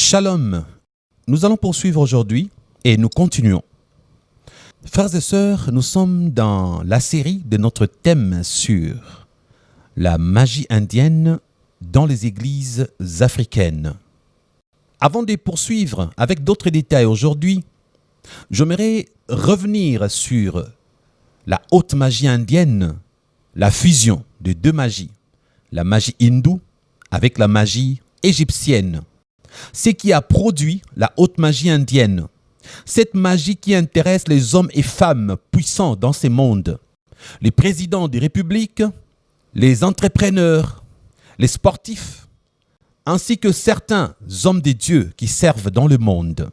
Shalom, nous allons poursuivre aujourd'hui et nous continuons. Frères et sœurs, nous sommes dans la série de notre thème sur la magie indienne dans les églises africaines. Avant de poursuivre avec d'autres détails aujourd'hui, j'aimerais revenir sur la haute magie indienne, la fusion de deux magies, la magie hindoue avec la magie égyptienne. Ce qui a produit la haute magie indienne. Cette magie qui intéresse les hommes et femmes puissants dans ces mondes. Les présidents des républiques, les entrepreneurs, les sportifs, ainsi que certains hommes de Dieu qui servent dans le monde.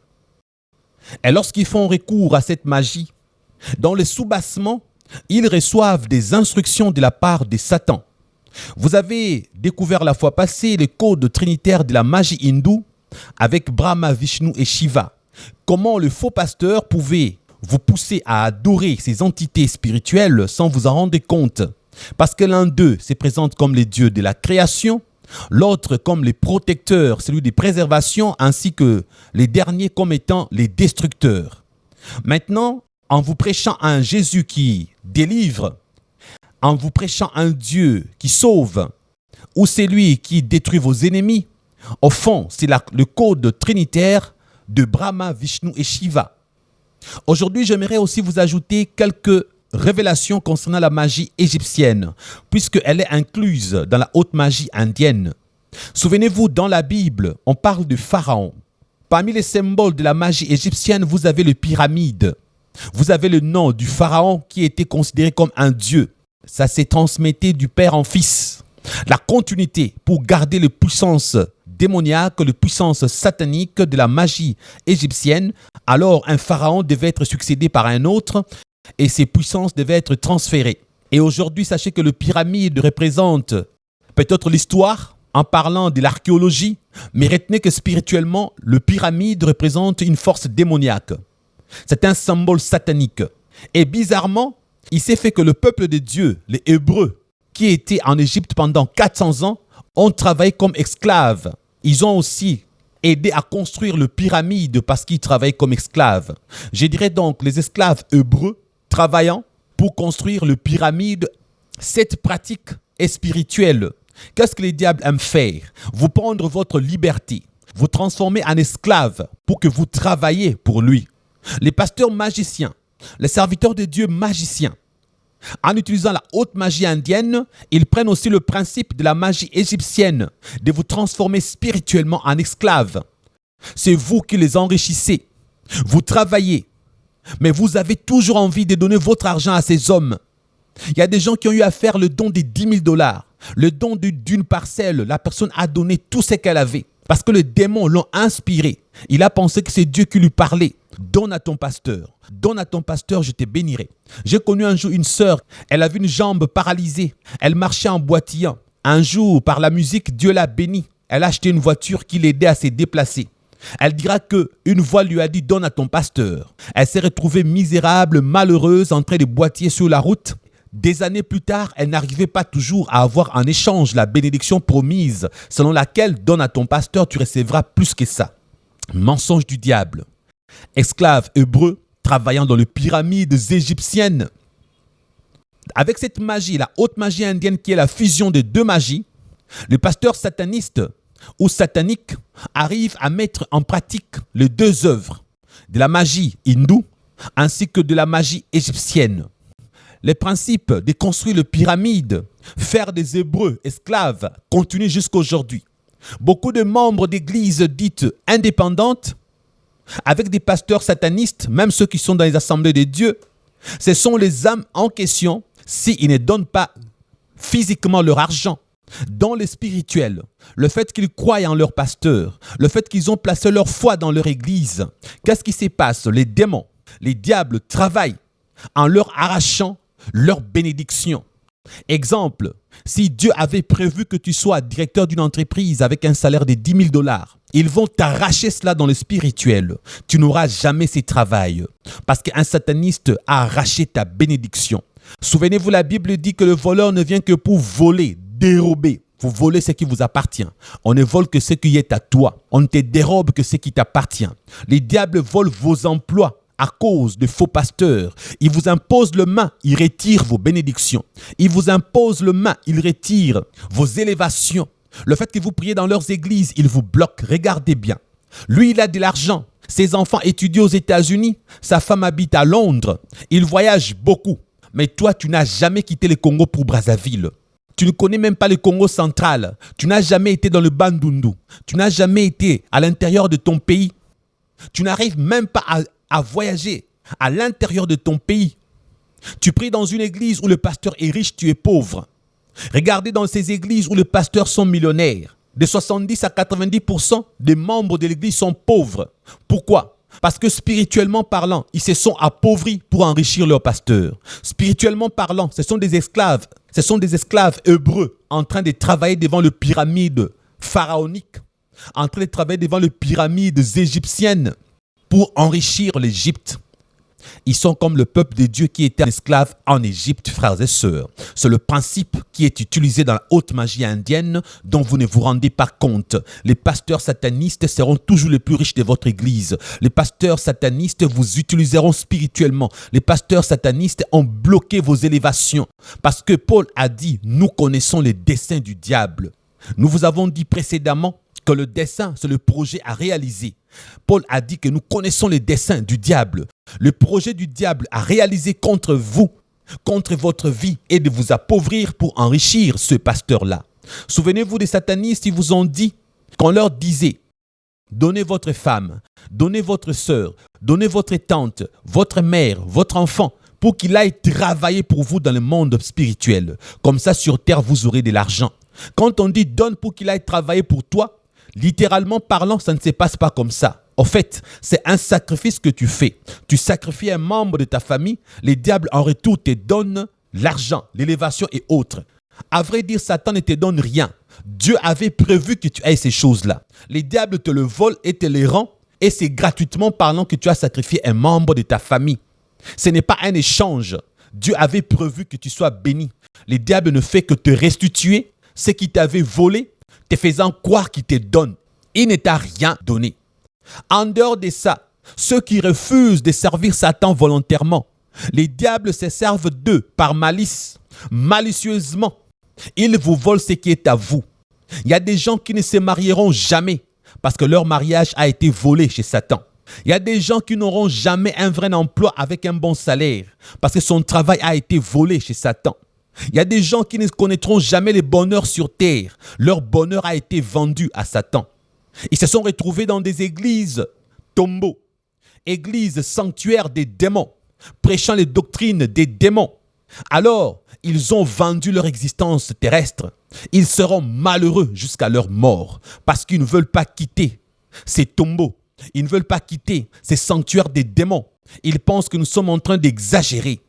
Et lorsqu'ils font recours à cette magie, dans les soubassements, ils reçoivent des instructions de la part de Satan. Vous avez découvert la fois passée le code trinitaire de la magie hindoue avec Brahma, Vishnu et Shiva. Comment le faux pasteur pouvait vous pousser à adorer ces entités spirituelles sans vous en rendre compte. Parce que l'un d'eux se présente comme les dieux de la création, l'autre comme les protecteurs, celui des préservations, ainsi que les derniers comme étant les destructeurs. Maintenant, en vous prêchant un Jésus qui délivre, en vous prêchant un Dieu qui sauve, ou c'est lui qui détruit vos ennemis, au fond, c'est le code trinitaire de Brahma, Vishnu et Shiva. Aujourd'hui, j'aimerais aussi vous ajouter quelques révélations concernant la magie égyptienne, puisqu'elle est incluse dans la haute magie indienne. Souvenez-vous, dans la Bible, on parle de Pharaon. Parmi les symboles de la magie égyptienne, vous avez les pyramides. Vous avez le nom du Pharaon qui était considéré comme un dieu. Ça s'est transmetté du père en fils. La continuité pour garder les puissances démoniaques, les puissances sataniques de la magie égyptienne. Alors un pharaon devait être succédé par un autre et ces puissances devaient être transférées. Et aujourd'hui, sachez que le pyramide représente peut-être l'histoire en parlant de l'archéologie, mais retenez que spirituellement, le pyramide représente une force démoniaque. C'est un symbole satanique. Et bizarrement, il s'est fait que le peuple de Dieu, les Hébreux, qui étaient en Égypte pendant 400 ans, ont travaillé comme esclaves. Ils ont aussi aidé à construire le pyramide parce qu'ils travaillaient comme esclaves. Je dirais donc les esclaves hébreux travaillant pour construire le pyramide. Cette pratique est spirituelle. Qu'est-ce que les diables aiment faire? Vous prendre votre liberté, vous transformer en esclave pour que vous travailliez pour lui. Les pasteurs magiciens, les serviteurs de Dieu magiciens, en utilisant la haute magie indienne, ils prennent aussi le principe de la magie égyptienne, de vous transformer spirituellement en esclaves. C'est vous qui les enrichissez. Vous travaillez, mais vous avez toujours envie de donner votre argent à ces hommes. Il y a des gens qui ont eu à faire le don de 10 000 $, le don d'une parcelle. La personne a donné tout ce qu'elle avait parce que le démon l'a inspiré. Il a pensé que c'est Dieu qui lui parlait. Donne à ton pasteur. Donne à ton pasteur, je te bénirai. J'ai connu un jour une sœur, elle avait une jambe paralysée. Elle marchait en boitillant. Un jour, par la musique, Dieu l'a bénie. Elle a acheté une voiture qui l'aidait à se déplacer. Elle dira qu'une voix lui a dit « Donne à ton pasteur ». Elle s'est retrouvée misérable, malheureuse, en train de boitiller sur la route. Des années plus tard, elle n'arrivait pas toujours à avoir en échange la bénédiction promise, selon laquelle « Donne à ton pasteur, tu recevras plus que ça ». Mensonge du diable. Esclaves hébreux travaillant dans les pyramides égyptiennes. Avec cette magie, la haute magie indienne qui est la fusion de deux magies, le pasteur sataniste ou satanique arrive à mettre en pratique les deux œuvres de la magie hindoue ainsi que de la magie égyptienne. Les principes de construire les pyramides, faire des Hébreux esclaves continuent jusqu'à aujourd'hui. Beaucoup de membres d'églises dites indépendantes avec des pasteurs satanistes, même ceux qui sont dans les assemblées de Dieu, ce sont les âmes en question s'ils ne donnent pas physiquement leur argent. Dans le spirituel, le fait qu'ils croient en leur pasteur, le fait qu'ils ont placé leur foi dans leur église, qu'est-ce qui se passe? Les démons, les diables travaillent en leur arrachant leur bénédiction. Exemple, si Dieu avait prévu que tu sois directeur d'une entreprise avec un salaire de 10 000 $, ils vont t'arracher cela dans le spirituel. Tu n'auras jamais ce travail parce qu'un sataniste a arraché ta bénédiction. Souvenez-vous, la Bible dit que le voleur ne vient que pour voler, dérober. Vous volez ce qui vous appartient. On ne vole que ce qui est à toi. On ne te dérobe que ce qui t'appartient. Les diables volent vos emplois à cause de faux pasteurs. Ils vous imposent le main, ils retirent vos bénédictions. Ils vous imposent le main, ils retirent vos élévations. Le fait que vous priez dans leurs églises, ils vous bloquent. Regardez bien. Lui, il a de l'argent. Ses enfants étudient aux États-Unis. Sa femme habite à Londres. Il voyage beaucoup. Mais toi, tu n'as jamais quitté le Congo pour Brazzaville. Tu ne connais même pas le Congo central. Tu n'as jamais été dans le Bandundu. Tu n'as jamais été à l'intérieur de ton pays. Tu n'arrives même pas à voyager à l'intérieur de ton pays. Tu pries dans une église où le pasteur est riche, tu es pauvre. Regardez dans ces églises où les pasteurs sont millionnaires. De 70 à 90% des membres de l'église sont pauvres. Pourquoi? Parce que spirituellement parlant, ils se sont appauvris pour enrichir leur pasteur. Spirituellement parlant, ce sont des esclaves. Ce sont des esclaves hébreux en train de travailler devant les pyramides pharaoniques, en train de travailler devant les pyramides égyptiennes pour enrichir l'Égypte. Ils sont comme le peuple de Dieu qui était esclave en Égypte, frères et sœurs. C'est le principe qui est utilisé dans la haute magie indienne dont vous ne vous rendez pas compte. Les pasteurs satanistes seront toujours les plus riches de votre église. Les pasteurs satanistes vous utiliseront spirituellement. Les pasteurs satanistes ont bloqué vos élévations. Parce que Paul a dit, nous connaissons les desseins du diable. Nous vous avons dit précédemment que le dessein, c'est le projet à réaliser. Paul a dit que nous connaissons les desseins du diable. Le projet du diable à réaliser contre vous, contre votre vie, est de vous appauvrir pour enrichir ce pasteur-là. Souvenez-vous des satanistes, ils vous ont dit, qu'on leur disait, donnez votre femme, donnez votre sœur, donnez votre tante, votre mère, votre enfant, pour qu'il aille travailler pour vous dans le monde spirituel. Comme ça, sur terre, vous aurez de l'argent. Quand on dit donne pour qu'il aille travailler pour toi, littéralement parlant, ça ne se passe pas comme ça. En fait, c'est un sacrifice que tu fais. Tu sacrifies un membre de ta famille, les diables en retour te donnent l'argent, l'élévation et autres. À vrai dire, Satan ne te donne rien. Dieu avait prévu que tu aies ces choses-là. Les diables te le volent et te les rendent, et c'est gratuitement parlant que tu as sacrifié un membre de ta famille. Ce n'est pas un échange. Dieu avait prévu que tu sois béni. Les diables ne font que te restituer ce qui t'avait volé, te faisant croire qu'il te donne. Il ne t'a rien donné. En dehors de ça, ceux qui refusent de servir Satan volontairement, les diables se servent d'eux par malice, malicieusement. Ils vous volent ce qui est à vous. Il y a des gens qui ne se marieront jamais parce que leur mariage a été volé chez Satan. Il y a des gens qui n'auront jamais un vrai emploi avec un bon salaire parce que son travail a été volé chez Satan. Il y a des gens qui ne connaîtront jamais le bonheur sur terre. Leur bonheur a été vendu à Satan. Ils se sont retrouvés dans des églises tombeaux, églises sanctuaires des démons, prêchant les doctrines des démons. Alors, ils ont vendu leur existence terrestre. Ils seront malheureux jusqu'à leur mort parce qu'ils ne veulent pas quitter ces tombeaux. Ils ne veulent pas quitter ces sanctuaires des démons. Ils pensent que nous sommes en train d'exagérer.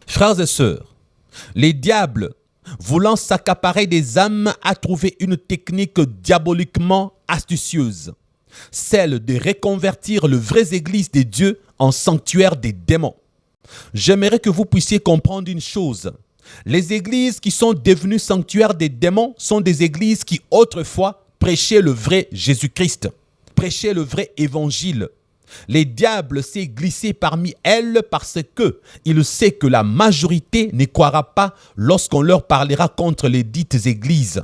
Frères et sœurs, les diables, voulant s'accaparer des âmes, a trouvé une technique diaboliquement astucieuse, celle de reconvertir les vraies églises de Dieu en sanctuaires des démons. J'aimerais que vous puissiez comprendre une chose. Les églises qui sont devenues sanctuaires des démons sont des églises qui autrefois prêchaient le vrai Jésus-Christ, prêchaient le vrai évangile. Les diables s'est glissé parmi elles parce que il sait que la majorité ne croira pas lorsqu'on leur parlera contre les dites églises.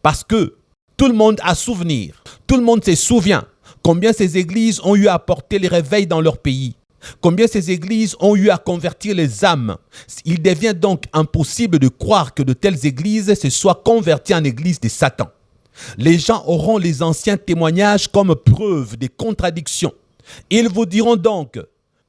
Parce que tout le monde a souvenir, tout le monde se souvient combien ces églises ont eu à apporter les réveils dans leur pays, combien ces églises ont eu à convertir les âmes. Il devient donc impossible de croire que de telles églises se soient converties en églises de Satan. Les gens auront les anciens témoignages comme preuve des contradictions. Ils vous diront donc,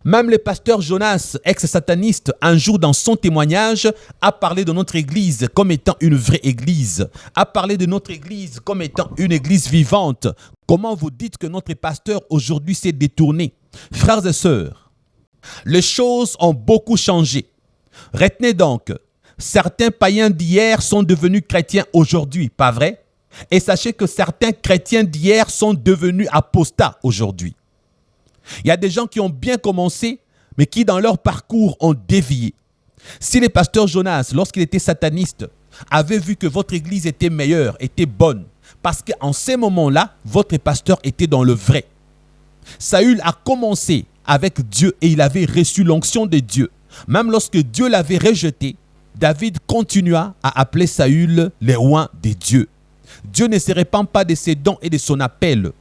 même le pasteur Jonas, ex-sataniste, un jour dans son témoignage, a parlé de notre église comme étant une vraie église, a parlé de notre église comme étant une église vivante. Comment vous dites que notre pasteur aujourd'hui s'est détourné? Frères et sœurs, les choses ont beaucoup changé. Retenez donc, certains païens d'hier sont devenus chrétiens aujourd'hui, pas vrai? Et sachez que certains chrétiens d'hier sont devenus apostats aujourd'hui. Il y a des gens qui ont bien commencé, mais qui dans leur parcours ont dévié. Si le pasteur Jonas, lorsqu'il était sataniste, avait vu que votre église était meilleure, était bonne. Parce qu'en ces moments-là, votre pasteur était dans le vrai. Saül a commencé avec Dieu et il avait reçu l'onction de Dieu. Même lorsque Dieu l'avait rejeté, David continua à appeler Saül le roi des dieux. Dieu ne se répand pas de ses dons et de son appel.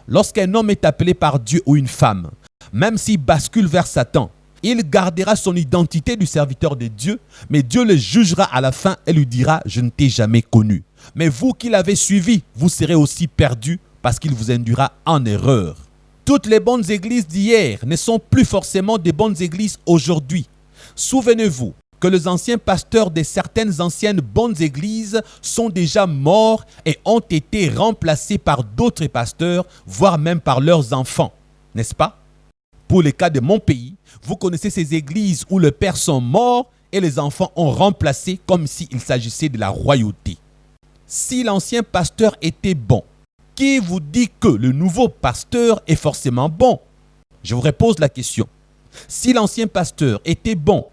Lorsqu'un homme est appelé par Dieu ou une femme, même s'il bascule vers Satan, il gardera son identité du serviteur de Dieu, mais Dieu le jugera à la fin et lui dira « Je ne t'ai jamais connu ». Mais vous qui l'avez suivi, vous serez aussi perdus parce qu'il vous induira en erreur. Toutes les bonnes églises d'hier ne sont plus forcément des bonnes églises aujourd'hui. Souvenez-vous que les anciens pasteurs de certaines anciennes bonnes églises sont déjà morts et ont été remplacés par d'autres pasteurs, voire même par leurs enfants, n'est-ce pas? Pour le cas de mon pays, vous connaissez ces églises où les pères sont morts et les enfants ont remplacé comme s'il s'agissait de la royauté. Si l'ancien pasteur était bon, qui vous dit que le nouveau pasteur est forcément bon? Je vous repose la question. Si l'ancien pasteur était bon,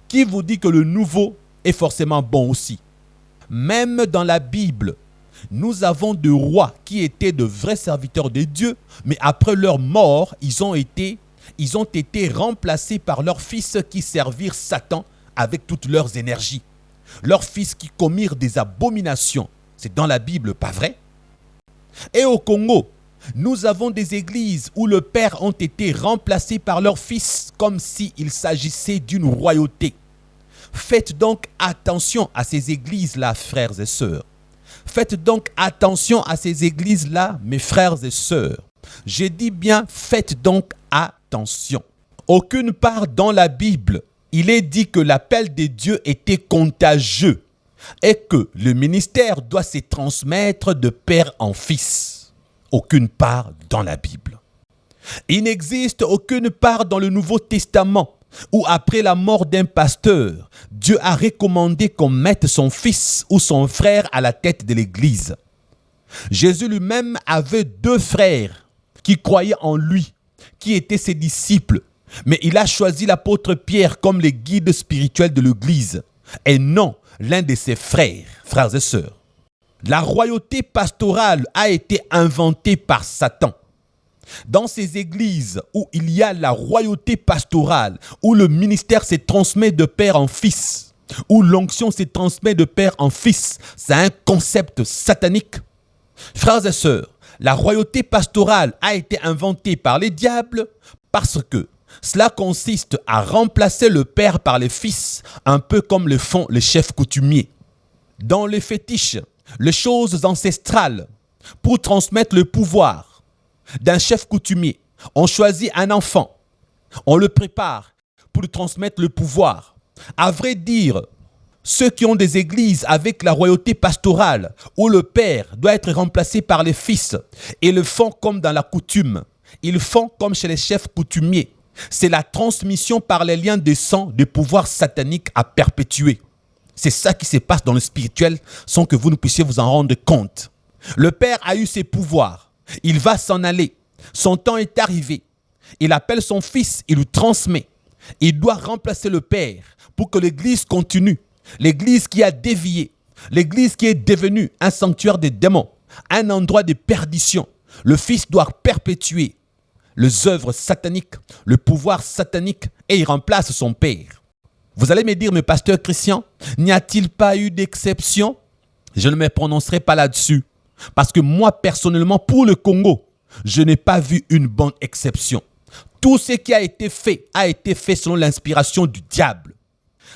qui vous dit que le nouveau est forcément bon aussi? Même dans la Bible, nous avons des rois qui étaient de vrais serviteurs de Dieu, mais après leur mort, ils ont été remplacés par leurs fils qui servirent Satan avec toutes leurs énergies. Leurs fils qui commirent des abominations. C'est dans la Bible, pas vrai? Et au Congo, nous avons des églises où le père ont été remplacés par leurs fils comme s'il s'agissait d'une royauté. Faites donc attention à ces églises-là, frères et sœurs. Faites donc attention à ces églises-là, mes frères et sœurs. Je dis bien, faites donc attention. Aucune part dans la Bible, il est dit que l'appel de Dieu était contagieux et que le ministère doit se transmettre de père en fils. Aucune part dans la Bible. Il n'existe aucune part dans le Nouveau Testament où après la mort d'un pasteur, Dieu a recommandé qu'on mette son fils ou son frère à la tête de l'église. Jésus lui-même avait 2 frères qui croyaient en lui, qui étaient ses disciples. Mais il a choisi l'apôtre Pierre comme le guide spirituel de l'église et non l'un de ses frères et sœurs. La royauté pastorale a été inventée par Satan. Dans ces églises où il y a la royauté pastorale, où le ministère se transmet de père en fils, où l'onction se transmet de père en fils, c'est un concept satanique. Frères et sœurs, la royauté pastorale a été inventée par les diables parce que cela consiste à remplacer le père par le fils, un peu comme le font les chefs coutumiers. Dans les fétiches, les choses ancestrales, pour transmettre le pouvoir d'un chef coutumier, on choisit un enfant, on le prépare pour lui transmettre le pouvoir. À vrai dire, ceux qui ont des églises avec la royauté pastorale, où le père doit être remplacé par les fils, ils le font comme dans la coutume. Ils font comme chez les chefs coutumiers. C'est la transmission par les liens de sang de pouvoir satanique à perpétuer. C'est ça qui se passe dans le spirituel sans que vous ne puissiez vous en rendre compte. Le père a eu ses pouvoirs. Il va s'en aller. Son temps est arrivé. Il appelle son fils, il lui transmet. Il doit remplacer le père pour que l'église continue. L'église qui a dévié. L'église qui est devenue un sanctuaire des démons. Un endroit de perdition. Le fils doit perpétuer les œuvres sataniques, le pouvoir satanique et il remplace son père. Vous allez me dire, mais pasteur Christian, n'y a-t-il pas eu d'exception? Je ne me prononcerai pas là-dessus. Parce que moi, personnellement, pour le Congo, je n'ai pas vu une bonne exception. Tout ce qui a été fait selon l'inspiration du diable.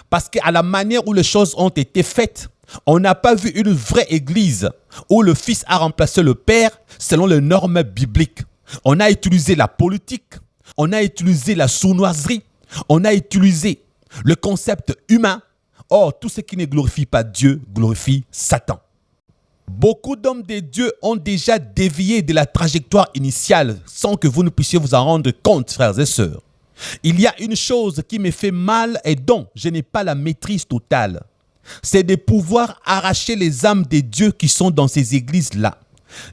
Parce qu'à la manière où les choses ont été faites, on n'a pas vu une vraie église où le fils a remplacé le père selon les normes bibliques. On a utilisé la politique, on a utilisé la sournoiserie, on a utilisé le concept humain. Or, tout ce qui ne glorifie pas Dieu glorifie Satan. Beaucoup d'hommes de Dieu ont déjà dévié de la trajectoire initiale sans que vous ne puissiez vous en rendre compte, frères et sœurs. Il y a une chose qui me fait mal et dont je n'ai pas la maîtrise totale. C'est de pouvoir arracher les âmes de Dieu qui sont dans ces églises-là.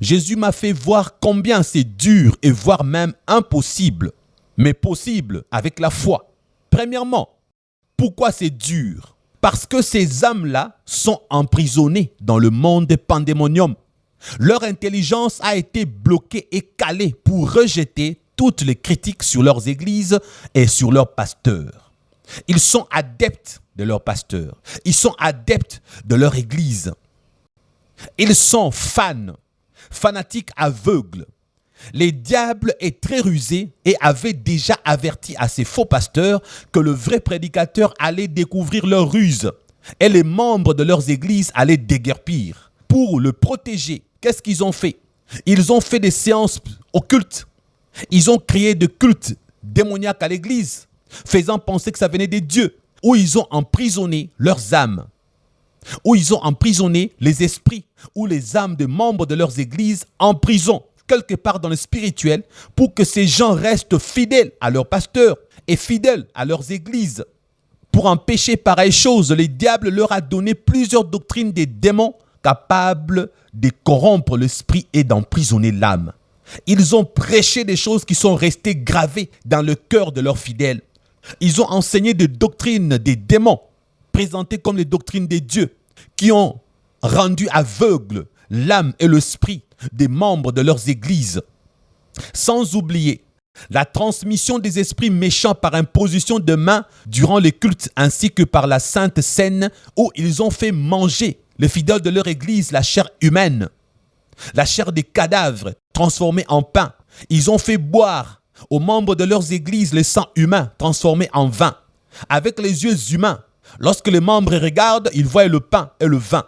Jésus m'a fait voir combien c'est dur et voire même impossible, mais possible avec la foi. Premièrement, pourquoi c'est dur? Parce que ces âmes-là sont emprisonnées dans le monde pandémonium. Leur intelligence a été bloquée et calée pour rejeter toutes les critiques sur leurs églises et sur leurs pasteurs. Ils sont adeptes de leurs pasteurs. Ils sont adeptes de leur église. Ils sont fanatiques aveugles. Les diables est très rusé et avait déjà averti à ces faux pasteurs que le vrai prédicateur allait découvrir leurs ruses et les membres de leurs églises allaient déguerpir. Pour le protéger, qu'est-ce qu'ils ont fait? Ils ont fait des séances occultes. Ils ont créé des cultes démoniaques à l'église, faisant penser que ça venait des dieux, où ils ont emprisonné leurs âmes, où ils ont emprisonné les esprits ou les âmes des membres de leurs églises en prison, quelque part dans le spirituel, pour que ces gens restent fidèles à leurs pasteurs et fidèles à leurs églises. Pour empêcher pareille chose, le diable leur a donné plusieurs doctrines des démons capables de corrompre l'esprit et d'emprisonner l'âme. Ils ont prêché des choses qui sont restées gravées dans le cœur de leurs fidèles. Ils ont enseigné des doctrines des démons, présentées comme les doctrines des dieux, qui ont rendu aveugles l'âme et l'esprit des membres de leurs églises. Sans oublier la transmission des esprits méchants par imposition de main durant les cultes ainsi que par la Sainte Seine où ils ont fait manger les fidèles de leur église la chair humaine, la chair des cadavres transformée en pain. Ils ont fait boire aux membres de leurs églises le sang humain transformé en vin. Avec les yeux humains, lorsque les membres regardent, ils voient le pain et le vin.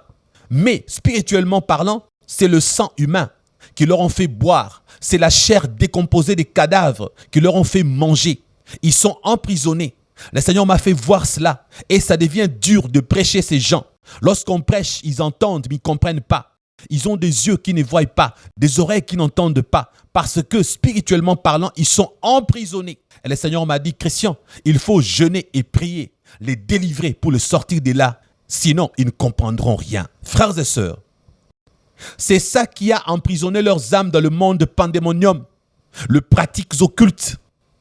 Mais spirituellement parlant, c'est le sang humain qui leur ont fait boire. C'est la chair décomposée des cadavres qui leur ont fait manger. Ils sont emprisonnés. Le Seigneur m'a fait voir cela et ça devient dur de prêcher ces gens. Lorsqu'on prêche, ils entendent mais ils ne comprennent pas. Ils ont des yeux qui ne voient pas, des oreilles qui n'entendent pas, parce que spirituellement parlant, ils sont emprisonnés. Et le Seigneur m'a dit, Christian, il faut jeûner et prier, les délivrer pour les sortir de là. Sinon, ils ne comprendront rien. Frères et sœurs, c'est ça qui a emprisonné leurs âmes dans le monde pandémonium. Les pratiques occultes,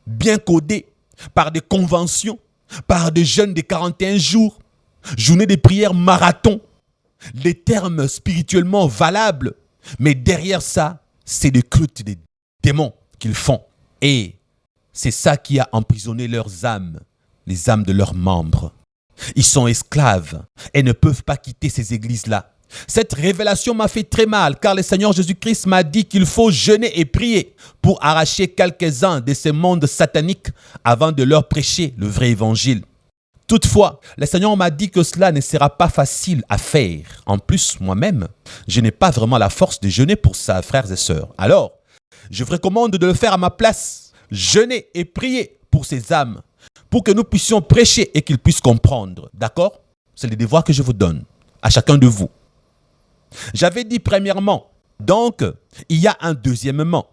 bien codées, par des conventions, par des jeûnes de 41 jours, journées de prière marathon, les termes spirituellement valables, mais derrière ça, c'est des cultes des démons qu'ils font. Et c'est ça qui a emprisonné leurs âmes, les âmes de leurs membres. Ils sont esclaves et ne peuvent pas quitter ces églises-là. Cette révélation m'a fait très mal car le Seigneur Jésus-Christ m'a dit qu'il faut jeûner et prier pour arracher quelques-uns de ces mondes sataniques avant de leur prêcher le vrai évangile. Toutefois, le Seigneur m'a dit que cela ne sera pas facile à faire. En plus, moi-même, je n'ai pas vraiment la force de jeûner pour ça, frères et sœurs. Alors, je vous recommande de le faire à ma place. Jeûner et prier pour ces âmes, pour que nous puissions prêcher et qu'ils puissent comprendre. D'accord? C'est le devoir que je vous donne, à chacun de vous. J'avais dit premièrement, donc, il y a un deuxièmement.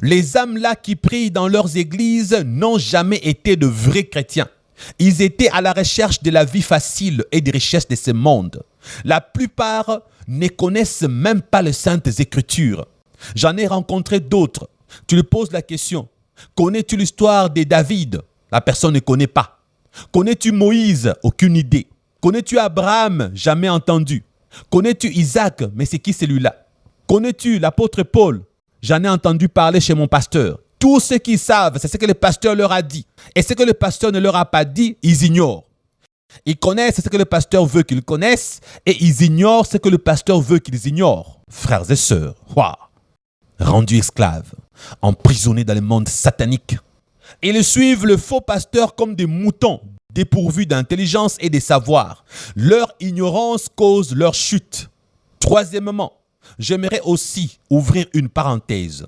Les âmes-là qui prient dans leurs églises n'ont jamais été de vrais chrétiens. Ils étaient à la recherche de la vie facile et des richesses de ce monde. La plupart ne connaissent même pas les Saintes Écritures. J'en ai rencontré d'autres. Tu lui poses la question, connais-tu l'histoire de David? La personne ne connaît pas. Connais-tu Moïse? Aucune idée. Connais-tu Abraham? Jamais entendu. Connais-tu Isaac? Mais c'est qui celui-là? Connais-tu l'apôtre Paul? J'en ai entendu parler chez mon pasteur. Tout ce qu'ils savent, c'est ce que le pasteur leur a dit. Et ce que le pasteur ne leur a pas dit, ils ignorent. Ils connaissent ce que le pasteur veut qu'ils connaissent et ils ignorent ce que le pasteur veut qu'ils ignorent. Frères et sœurs, waouh, rendus esclaves, emprisonnés dans le monde satanique. Ils suivent le faux pasteur comme des moutons, dépourvus d'intelligence et de savoir. Leur ignorance cause leur chute. Troisièmement, j'aimerais aussi ouvrir une parenthèse.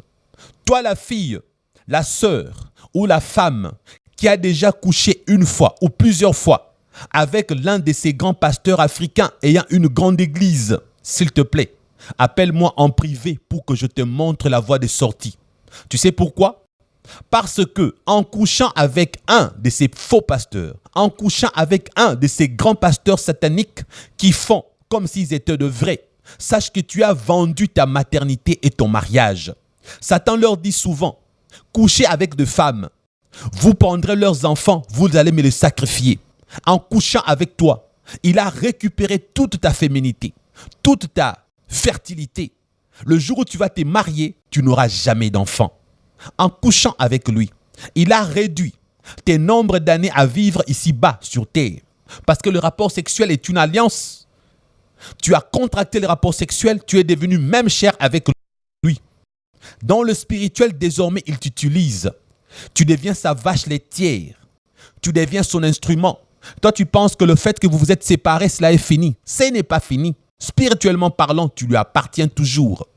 Toi la fille, la sœur ou la femme qui a déjà couché une fois ou plusieurs fois avec l'un de ces grands pasteurs africains ayant une grande église, s'il te plaît, appelle-moi en privé pour que je te montre la voie de sortie. Tu sais pourquoi? Parce que en couchant avec un de ces faux pasteurs, en couchant avec un de ces grands pasteurs sataniques qui font comme s'ils étaient de vrais, sache que tu as vendu ta maternité et ton mariage. Satan leur dit souvent, couchez avec des femmes, vous prendrez leurs enfants, vous allez me les sacrifier. En couchant avec toi, Il a récupéré toute ta féminité, toute ta fertilité. Le jour où tu vas te marier, tu n'auras jamais d'enfant. En couchant avec lui, il a réduit tes nombres d'années à vivre ici-bas sur terre. Parce que le rapport sexuel est une alliance. Tu as contracté le rapport sexuel, tu es devenu même chair avec lui. Dans le spirituel, désormais, il t'utilise. Tu deviens sa vache laitière. Tu deviens son instrument. Toi, tu penses que le fait que vous vous êtes séparés, cela est fini. Ce n'est pas fini. Spirituellement parlant, tu lui appartiens toujours.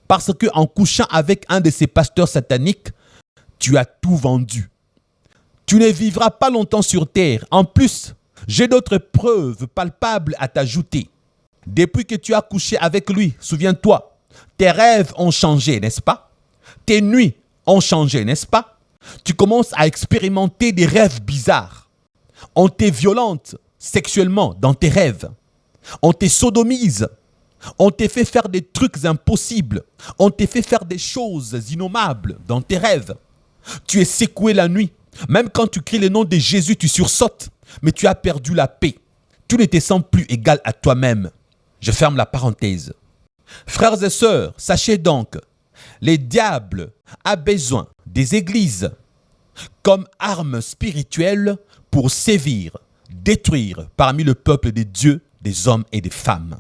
Parce qu'en couchant avec un de ces pasteurs sataniques, tu as tout vendu. Tu ne vivras pas longtemps sur terre. En plus, j'ai d'autres preuves palpables à t'ajouter. Depuis que tu as couché avec lui, souviens-toi, tes rêves ont changé, n'est-ce pas? Tes nuits ont changé, n'est-ce pas? Tu commences à expérimenter des rêves bizarres. On te violente sexuellement dans tes rêves. On te sodomise. On te fait faire des trucs impossibles. On te fait faire des choses innommables dans tes rêves. Tu es secoué la nuit. Même quand tu cries le nom de Jésus, tu sursautes. Mais tu as perdu la paix. Tu ne te sens plus égal à toi-même. Je ferme la parenthèse. Frères et sœurs, sachez donc, le diable a besoin des églises comme armes spirituelles pour sévir, détruire parmi le peuple de Dieu des hommes et des femmes.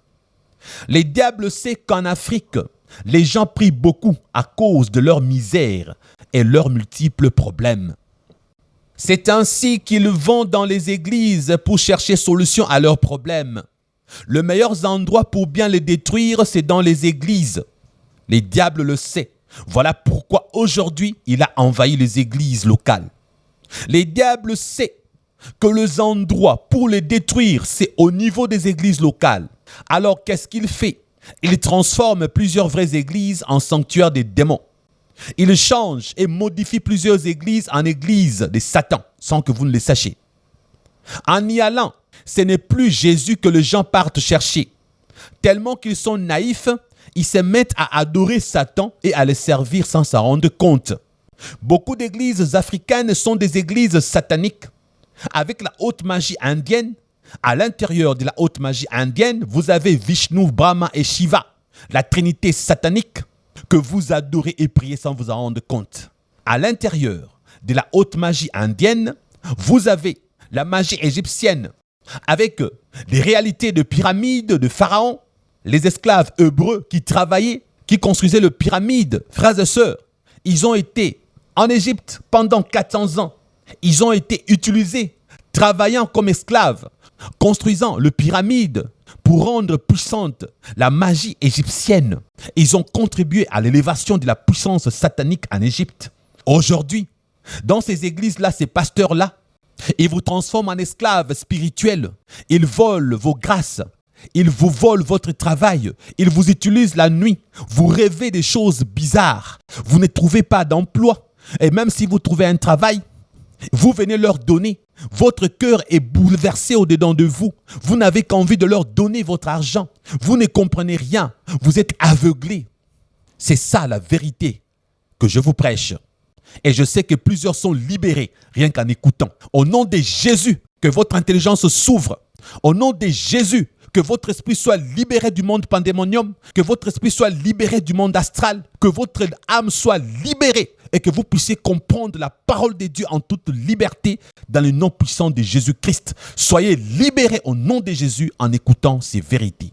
Le diable sait qu'en Afrique, les gens prient beaucoup à cause de leur misère et leurs multiples problèmes. C'est ainsi qu'ils vont dans les églises pour chercher solution à leurs problèmes. Le meilleur endroit pour bien les détruire, c'est dans les églises. Le diable le sait. Voilà pourquoi aujourd'hui, il a envahi les églises locales. Le diable sait que les endroits pour les détruire, c'est au niveau des églises locales. Alors qu'est-ce qu'il fait? Il transforme plusieurs vraies églises en sanctuaires des démons. Il change et modifie plusieurs églises en églises de Satan, sans que vous ne le sachiez. En y allant, ce n'est plus Jésus que les gens partent chercher. Tellement qu'ils sont naïfs, ils se mettent à adorer Satan et à le servir sans s'en rendre compte. Beaucoup d'églises africaines sont des églises sataniques. Avec la haute magie indienne, à l'intérieur de la haute magie indienne, vous avez Vishnu, Brahma et Shiva, la trinité satanique que vous adorez et priez sans vous en rendre compte. À l'intérieur de la haute magie indienne, vous avez la magie égyptienne avec les réalités de pyramides, de pharaons, les esclaves hébreux qui travaillaient, qui construisaient les pyramides. Frères et sœurs, ils ont été en Égypte pendant 400 ans. Ils ont été utilisés, travaillant comme esclaves, construisant les pyramides pour rendre puissante la magie égyptienne. Ils ont contribué à l'élévation de la puissance satanique en Égypte. Aujourd'hui, dans ces églises-là, ces pasteurs-là, ils vous transforment en esclaves spirituels. Ils volent vos grâces. Ils vous volent votre travail. Ils vous utilisent la nuit. Vous rêvez des choses bizarres. Vous ne trouvez pas d'emploi. Et même si vous trouvez un travail, vous venez leur donner. Votre cœur est bouleversé au-dedans de vous. Vous n'avez qu'envie de leur donner votre argent. Vous ne comprenez rien. Vous êtes aveuglés. C'est ça la vérité que je vous prêche. Et je sais que plusieurs sont libérés rien qu'en écoutant. Au nom de Jésus, que votre intelligence s'ouvre. Au nom de Jésus, que votre esprit soit libéré du monde pandémonium, que votre esprit soit libéré du monde astral, que votre âme soit libérée et que vous puissiez comprendre la parole de Dieu en toute liberté dans le nom puissant de Jésus-Christ. Soyez libérés au nom de Jésus en écoutant ces vérités.